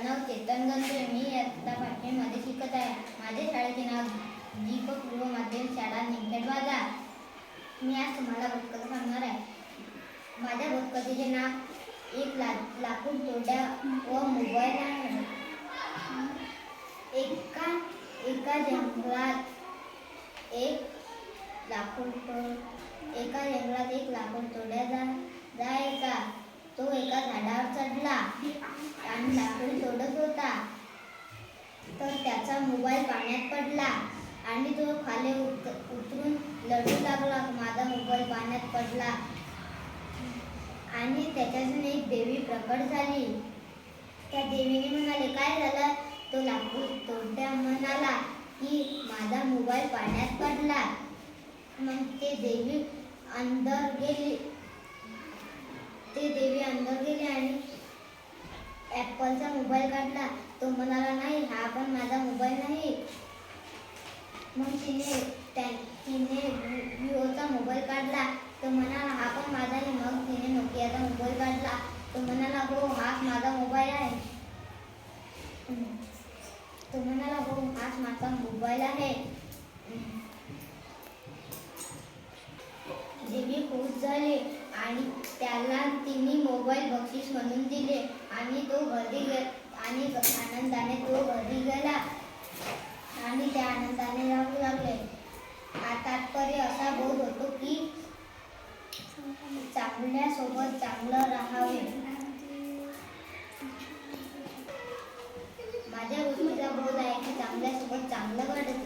नाव चेतन गंधे. मी इयत्ता 5वी मध्ये शिकत आहे. माझ्या शाळेचे नाव दीपक पूर्व माध्यमिक शाळा निमखेड बाजार. मी आज तुम्हाला बोधकथा सांगणार आहे. माझ्या बोधकथेचे नाव एक लाकूड तोड्या व मोबाईल आहे. एका जंगलात एक लाकूड तोड्या जायचा. तो एका झाडावर चढला आणि लाकूड तोडत होता, तर त्याचा मोबाईल पाण्यात पडला आणि तो खाली उतरून रडू लागला. माझा मोबाईल पाण्यात पडला. आणि त्याच्यातून एक देवी प्रकट झाली. त्या देवीने म्हणाले, काय झालं? तो लाकूड तोडत्या म्हणाला की माझा मोबाईल पाण्यात पडला. मग ते देवी अंदर गेली आणि ॲपलचा मोबाईल काढला. तो म्हणाला, नाही, हा पण माझा मोबाईल नाही. मग तिने विवोचा मोबाईल काढला. तो म्हणाला, हा पण माझा नाही. मग तिने नोकियाचा मोबाईल काढला. तो म्हणाला, हो, हाच माझा मोबाईल आहे. देवी खुश झाली आणि त्याला तिने मोबाईल बक्षीस म्हणून दिले आणि आनंदाने तो घरी गेला आणि त्या आनंदाने राहू लागले. तात्पर्य असा बोध होतो की चांगल्यासोबत चांगलं राहावे. माझ्या गोष्टीचा बोध आहे की चांगल्यासोबत चांगलं वाटत.